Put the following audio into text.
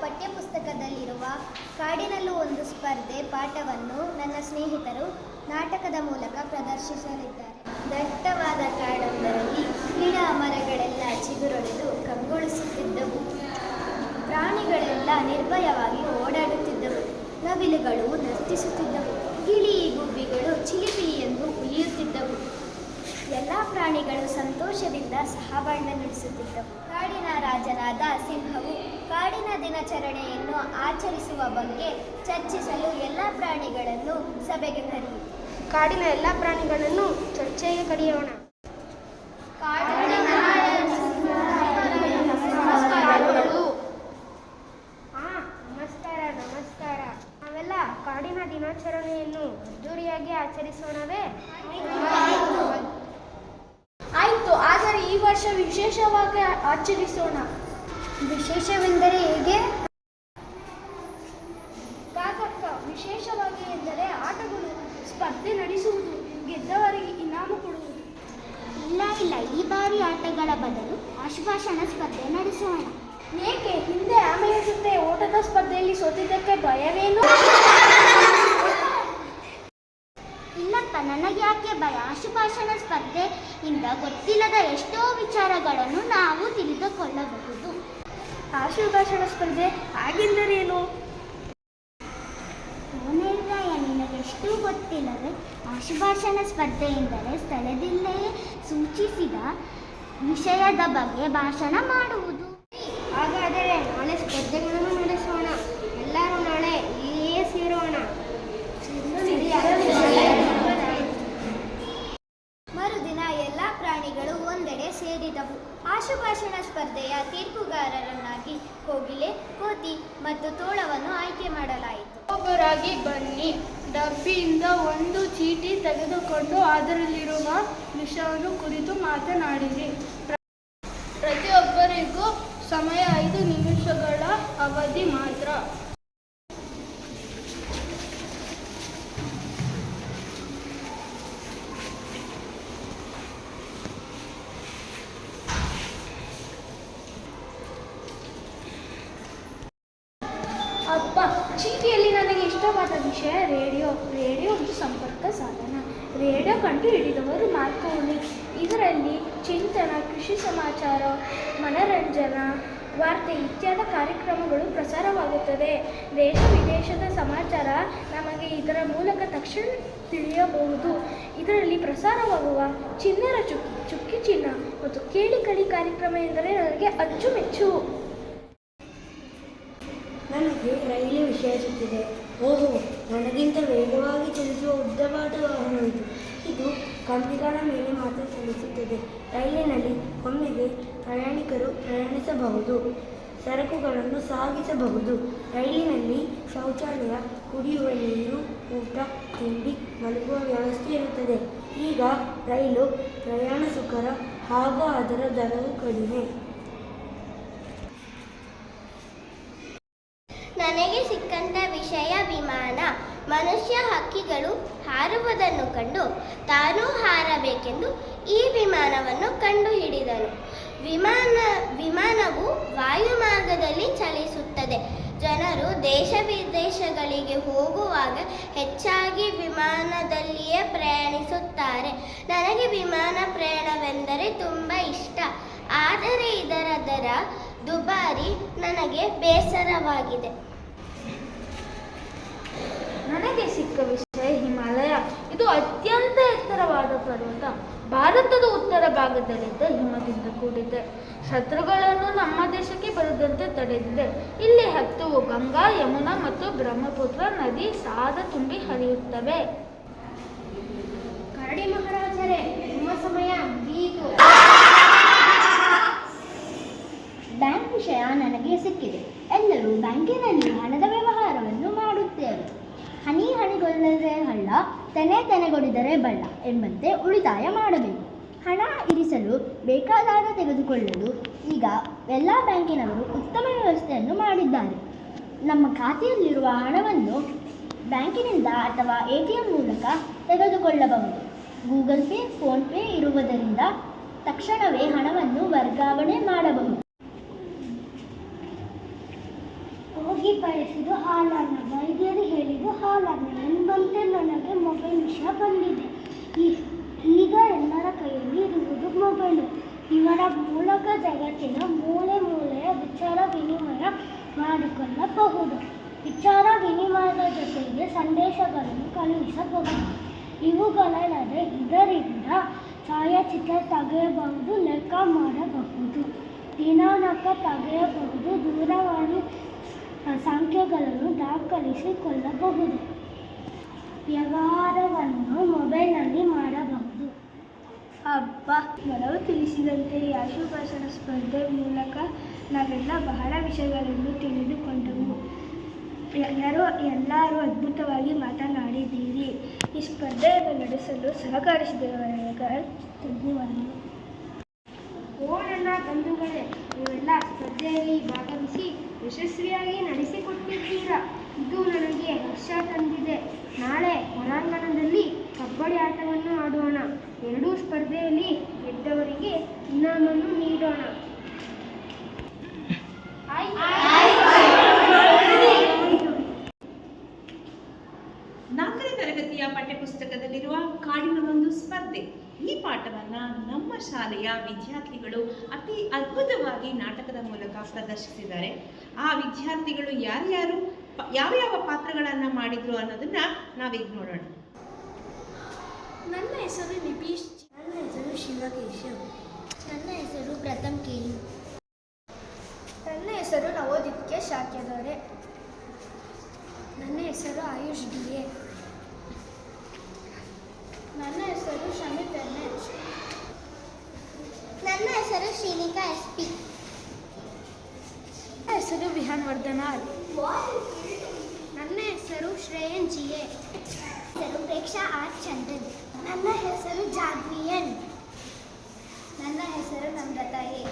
ಪಠ್ಯಪುಸ್ತಕದಲ್ಲಿರುವ ಕಾಡಿನಲ್ಲೂ ಒಂದು ಸ್ಪರ್ಧೆ ಪಾಠವನ್ನು ನನ್ನ ಸ್ನೇಹಿತರು ನಾಟಕದ ಮೂಲಕ ಪ್ರದರ್ಶಿಸಲಿದ್ದಾರೆ. ದಟ್ಟವಾದ ಕಾಡೊಂದರಲ್ಲಿ ಗಿಡ ಮರಗಳೆಲ್ಲ ಚಿಗುರೊಡೆದು ಕಂಗೊಳಿಸುತ್ತಿದ್ದವು. ಪ್ರಾಣಿಗಳೆಲ್ಲ ನಿರ್ಭಯವಾಗಿ ಓಡಾಡುತ್ತಿದ್ದವು. ನವಿಲುಗಳು ನರ್ತಿಸುತ್ತಿದ್ದವು. ಗಿಳಿ ಗುಬ್ಬಿಗಳು ಚಿಲಿಪಿಲಿ ಎಂದು ಉಲಿಯುತ್ತಿದ್ದವು. ಎಲ್ಲ ಪ್ರಾಣಿಗಳು ಸಂತೋಷದಿಂದ ಸಹಬಾಳ್ವೆ ನಡೆಸುತ್ತಿದ್ದವು. ಕಾಡಿನ ರಾಜನಾದ ಸಿಂಹವು ಕಾಡಿನ ದಿನಾಚರಣೆಯನ್ನು ಆಚರಿಸುವ ಬಗ್ಗೆ ಚರ್ಚಿಸಲು ಎಲ್ಲ ಪ್ರಾಣಿಗಳನ್ನು ಸಭೆಗೆ ಕರೆಯಿತು. ಕಾಡಿನ ಎಲ್ಲ ಪ್ರಾಣಿಗಳನ್ನು ಚರ್ಚೆಗೆ ಕರೆಯೋಣ. ನಮಸ್ಕಾರ. ನಾವೆಲ್ಲ ಕಾಡಿನ ದಿನಾಚರಣೆಯನ್ನು ಅದ್ದೂರಿಯಾಗಿ ಆಚರಿಸೋಣವೇ? ಆಯಿತು, ಆದರೆ ಈ ವರ್ಷ ವಿಶೇಷವಾಗಿ ಆಚರಿಸೋಣ. ವಿಶೇಷವೆಂದರೆ ಹೇಗೆ? ಕಾಕಕ್ಕ, ವಿಶೇಷವಾಗಿ ಎಂದರೆ ಆಟಗಳು, ಸ್ಪರ್ಧೆ ನಡೆಸುವುದು, ಗೆದ್ದವರಿಗೆ ಇನಾಮು ಕೊಡುವುದು. ಇಲ್ಲ, ಈ ಬಾರಿ ಆಟಗಳ ಬದಲು ಆಶುಭಾಷಣ ಸ್ಪರ್ಧೆ ನಡೆಸೋಣ. ಏಕೆ? ಹಿಂದೆ ಆಮೆಯ ಜೊತೆ ಓಟದ ಸ್ಪರ್ಧೆಯಲ್ಲಿ ಸೋತಿದ್ದಕ್ಕೆ ಭಯವೇನು? ಇಲ್ಲಪ್ಪ, ನನಗೆ ಯಾಕೆ ಭಯ? ಆಶುಭಾಷಣ ಸ್ಪರ್ಧೆಯಿಂದ ಗೊತ್ತಿಲ್ಲದ ಎಷ್ಟೋ ವಿಚಾರಗಳನ್ನು ನಾವು ತಿಳಿದುಕೊಳ್ಳಬಹುದು. ಆಶುಭಾಷಣ ಸ್ಪರ್ಧೆ ಹಾಗೆಂದರೇನು? ನಿರ್ಣಯ ನಿನಗೆಷ್ಟು ಗೊತ್ತಿಲ್ಲವೇ? ಆಶುಭಾಷಣ ಸ್ಪರ್ಧೆ ಎಂದರೆ ಸ್ಥಳದಲ್ಲಿಯೇ ಸೂಚಿಸಿದ ವಿಷಯದ ಬಗ್ಗೆ ಭಾಷಣ ಮಾಡುವುದು. ಹಾಗಾದರೆ ನಾಳೆ ಸ್ಪರ್ಧೆಗಳನ್ನು ನಡೆಸೋಣ. ಎಲ್ಲರೂ ನಾಳೆ ಇಲ್ಲಿಯೇ ಸೇರೋಣ. ಮರುದಿನ ಎಲ್ಲ ಪ್ರಾಣಿಗಳು ಒಂದೆಡೆ ಸೇರಿದವು. ಆಶುಭಾಷಣ ಸ್ಪರ್ಧೆಯ ತೀರ್ಪುಗಾರರನ್ನಾಗಿ ಕೋಗಿಲೆ, ಕೋತಿ ಮತ್ತು ತೋಳವನ್ನು ಆಯ್ಕೆ ಮಾಡಲಾಯಿತು. ಒಬ್ಬರಾಗಿ ಬನ್ನಿ. ಡಬ್ಬಿಯಿಂದ ಒಂದು ಚೀಟಿ ತೆಗೆದುಕೊಂಡು ಅದರಲ್ಲಿರುವ ವಿಷಯವನ್ನು ಕುರಿತು ಮಾತನಾಡಿರಿ. ಪ್ರತಿಯೊಬ್ಬರಿಗೂ ಸಮಯ 5 ನಿಮಿಷಗಳ ಅವಧಿ ಮಾತ್ರ. ಅಪ್ಪ, ಚೀಟಿಯಲ್ಲಿ ನನಗೆ ಇಷ್ಟವಾದ ವಿಷಯ ರೇಡಿಯೋ ಒಂದು ಸಂಪರ್ಕ ಸಾಧನ. ರೇಡಿಯೋ ಕಂಡು ಹಿಡಿದವರು ಮಾರ್ಕೋನಿ. ಇದರಲ್ಲಿ ಚಿಂತನ, ಕೃಷಿ ಸಮಾಚಾರ, ಮನರಂಜನಾ, ವಾರ್ತೆ ಇತ್ಯಾದಿ ಕಾರ್ಯಕ್ರಮಗಳು ಪ್ರಸಾರವಾಗುತ್ತದೆ. ದೇಶ ವಿದೇಶದ ಸಮಾಚಾರ ನಮಗೆ ಇದರ ಮೂಲಕ ತಕ್ಷಣ ತಿಳಿಯಬಹುದು. ಇದರಲ್ಲಿ ಪ್ರಸಾರವಾಗುವ ಚಿನ್ನರ ಚುಕ್ಕಿ ಚಿನ್ನ ಮತ್ತು ಕೇಳಿ ಕಾರ್ಯಕ್ರಮ ಎಂದರೆ ನನಗೆ ಅಚ್ಚುಮೆಚ್ಚು. ನನಗೆ ರೈಲು ವಿಷಯ ಸಿಕ್ಕಿದೆ. ಓಹೋ, ನನಗಿಂತ ವೇಗವಾಗಿ ಚಲಿಸುವ ಉದ್ದವಾದ ವಾಹನವಿದು. ಇದು ಕಂಬಿಗಳ ಮೇಲೆ ಮಾತ್ರ ಚಲಿಸುತ್ತದೆ. ರೈಲಿನಲ್ಲಿ ಒಮ್ಮೆಗೆ ಪ್ರಯಾಣಿಕರು ಪ್ರಯಾಣಿಸಬಹುದು, ಸರಕುಗಳನ್ನು ಸಾಗಿಸಬಹುದು. ರೈಲಿನಲ್ಲಿ ಶೌಚಾಲಯ, ಕುಡಿಯುವ ನೀರು, ಊಟ, ತಿಂಡಿ, ಮಲಗುವ ವ್ಯವಸ್ಥೆ ಇರುತ್ತದೆ. ಈಗ ರೈಲು ಪ್ರಯಾಣ ಸುಕರ ಹಾಗೂ ಅದರ ದರವು ಕಡಿಮೆ. ನನಗೆ ಸಿಕ್ಕಂತ ವಿಷಯ ವಿಮಾನ. ಮನುಷ್ಯ ಹಕ್ಕಿಗಳು ಹಾರುವುದನ್ನು ಕಂಡು ತಾನೂ ಹಾರಬೇಕೆಂದು ಈ ವಿಮಾನವನ್ನು ಕಂಡುಹಿಡಿದನು. ವಿಮಾನವು ವಾಯುಮಾರ್ಗದಲ್ಲಿ ಚಲಿಸುತ್ತದೆ. ಜನರು ದೇಶ ವಿದೇಶಗಳಿಗೆ ಹೋಗುವಾಗ ಹೆಚ್ಚಾಗಿ ವಿಮಾನದಲ್ಲಿಯೇ ಪ್ರಯಾಣಿಸುತ್ತಾರೆ. ನನಗೆ ವಿಮಾನ ಪ್ರಯಾಣವೆಂದರೆ ತುಂಬ ಇಷ್ಟ. ಆದರೆ ಇದರ ದರ ದುಬಾರಿ. ನನಗೆ ಬೇಸರವಾಗಿದೆ. ನನಗೆ ಸಿಕ್ಕ ವಿಷಯ ಹಿಮಾಲಯ. ಇದು ಅತ್ಯಂತ ಎತ್ತರವಾದ ಪರ್ವತ. ಭಾರತದ ಉತ್ತರ ಭಾಗದಲ್ಲಿದ್ದ ಹಿಮದಿಂದ ಕೂಡಿದೆ. ಶತ್ರುಗಳನ್ನು ನಮ್ಮ ದೇಶಕ್ಕೆ ಬರದಂತೆ ತಡೆದಿದೆ. ಇಲ್ಲಿ ಹತ್ತುವು ಗಂಗಾ, ಯಮುನಾ ಮತ್ತು ಬ್ರಹ್ಮಪುತ್ರ ನದಿ ಸಾದ ತುಂಬಿ ಹರಿಯುತ್ತವೆ. ಕರಡಿ ಮಹಾರಾಜರೇ, ನಿಮ್ಮ ಸಮಯ ಮುಗಿಯಿತು. ಬ್ಯಾಂಕ್ ವಿಷಯ ನನಗೆ ಸಿಕ್ಕಿದೆ. ಎಲ್ಲರೂ ಬ್ಯಾಂಕಿನಲ್ಲಿ ಹಣದ ವ್ಯವಹಾರವನ್ನು ಮಾಡುತ್ತೇವೆ. ಹನಿಗೊಳ್ಳದೆ ಹಳ್ಳ, ತೆನೆಗೊಡಿದರೆ ಬಳ್ಳ ಎಂಬಂತೆ ಉಳಿತಾಯ ಮಾಡಬೇಕು. ಹಣ ಇರಿಸಲು ಬೇಕಾದಾಗ ತೆಗೆದುಕೊಳ್ಳಲು ಈಗ ಎಲ್ಲ ಬ್ಯಾಂಕಿನವರು ಉತ್ತಮ ವ್ಯವಸ್ಥೆಯನ್ನು ಮಾಡಿದ್ದಾರೆ. ನಮ್ಮ ಖಾತೆಯಲ್ಲಿರುವ ಹಣವನ್ನು ಬ್ಯಾಂಕಿನಿಂದ ಅಥವಾ ATM ಮೂಲಕ ತೆಗೆದುಕೊಳ್ಳಬಹುದು. ಗೂಗಲ್ ಪೇ, ಫೋನ್ಪೇ ಇರುವುದರಿಂದ ತಕ್ಷಣವೇ ಹಣವನ್ನು ವರ್ಗಾವಣೆ ಮಾಡಬಹುದು. ಬಯಸಿದ್ದು ಹಾಲನ್ನ, ವೈದ್ಯರು ಹೇಳಿದ್ದು ಹಾಲನ್ನ ಎಂಬಂತೆ ನನಗೆ ಮೊಬೈಲ್ ವಿಷಯ ಬಂದಿದೆ. ಈಗ ಎಲ್ಲರ ಕೈಯಲ್ಲಿ ಇರುವುದು ಮೊಬೈಲು. ಇವರ ಮೂಲಕ ಜಗತ್ತಿನ ಮೂಲೆ ಮೂಲೆಯ ವಿಚಾರ ವಿನಿಮಯ ಮಾಡಿಕೊಳ್ಳಬಹುದು. ವಿಚಾರ ವಿನಿಮಯದ ಜೊತೆಗೆ ಸಂದೇಶಗಳನ್ನು ಕಳುಹಿಸಬಹುದು. ಇವುಗಳಲ್ಲದೆ ಇದರಿಂದ ಛಾಯಾಚಿತ್ರ ತೆಗೆಯಬಹುದು, ಲೆಕ್ಕ ಮಾಡಬಹುದು, ದಿನಾಂಕ ತೆಗೆಯಬಹುದು, ದೂರವಾಣಿ ಸಂಖ್ಯೆಗಳನ್ನು ದಾಖಲಿಸಿಕೊಳ್ಳಬಹುದು. ವ್ಯವಹಾರವನ್ನು ಮೊಬೈಲ್ನಲ್ಲಿ ಮಾಡಬಹುದು. ಹಬ್ಬ ಮೊದಲು ತಿಳಿಸಿದಂತೆ ಈ ಆಶುಭಾಷಣ ಸ್ಪರ್ಧೆ ಮೂಲಕ ನಾವೆಲ್ಲ ಬಹಳ ವಿಷಯಗಳನ್ನು ತಿಳಿದುಕೊಂಡೆವು. ಎಲ್ಲರೂ ಅದ್ಭುತವಾಗಿ ಮಾತನಾಡಿದ್ದೀರಿ. ಈ ಸ್ಪರ್ಧೆಯನ್ನು ನಡೆಸಲು ಸಹಕರಿಸಿದವರಿಗೆ ಧನ್ಯವಾದಗಳು. ಓ ನನ್ನ ಬಂಧುಗಳೇ, ನೀವೆಲ್ಲ ಸ್ಪರ್ಧೆಯಲ್ಲಿ ಭಾಗವಹಿಸಿ ಯಶಸ್ವಿಯಾಗಿ ನಡೆಸಿಕೊಟ್ಟಿದ್ದೀರಾ. ಇದು ನನಗೆ ಹರ್ಷ ತಂದಿದೆ. ನಾಳೆ ಹೊರಾಂಗಣದಲ್ಲಿ ಕಬಡ್ಡಿ ಆಟವನ್ನು ಆಡೋಣ. ಎರಡೂ ಸ್ಪರ್ಧೆಯಲ್ಲಿ ಗೆದ್ದವರಿಗೆ ಇನಾಮನ್ನು ನೀಡೋಣ. ನಾಲ್ಕನೇ ತರಗತಿಯ ಪಠ್ಯಪುಸ್ತಕದಲ್ಲಿರುವ ಕಾಡಿನ ಒಂದು ಸ್ಪರ್ಧೆ. ಈ ಪಾಠವನ್ನು ನಮ್ಮ ಶಾಲೆಯ ವಿದ್ಯಾರ್ಥಿಗಳು ಅತಿ ಅದ್ಭುತವಾಗಿ ನಾಟಕದ ಮೂಲಕ ಪ್ರದರ್ಶಿಸಿದ್ದಾರೆ. ಆ ವಿದ್ಯಾರ್ಥಿಗಳು ಯಾರ್ಯಾರು ಯಾವ ಪಾತ್ರಗಳನ್ನು ಮಾಡಿದ್ರು ಅನ್ನೋದನ್ನ ನಾವೀಗ ನೋಡೋಣ. ನನ್ನ ಹೆಸರು ನಿಬೀಶ್. ನನ್ನ ಹೆಸರು ಶಿವಕೇಶವ್. ನನ್ನ ಹೆಸರು ಪ್ರಥಮ್ ಕೇಲು. ನನ್ನ ಹೆಸರು ನವೋದಿತ್ಯ ಶಾಕ್ಯದವರೆ. ನನ್ನ ಹೆಸರು ಆಯುಷ್ ಡಿಎ. ನನ್ನ ಹೆಸರು ಶಮಿತ್ ಎನ್ಎಚ್. ನನ್ನ ಹೆಸರು ಶ್ರೀನಿಕಾ SP. ನನ್ನ ಹೆಸರು ವಿಹಾನ್ ವರ್ಧನಾಲ್. ನನ್ನ ಹೆಸರು ಶ್ರೇಯನ್ GA. ಹೆಸರು ಪ್ರೇಕ್ಷಾ R ಚಂದ್ರನ್. ನನ್ನ ಹೆಸರು ಜಾಗ್ವಿಯನ್. ನನ್ನ ಹೆಸರು ನಮ್ರತಾ ಎ.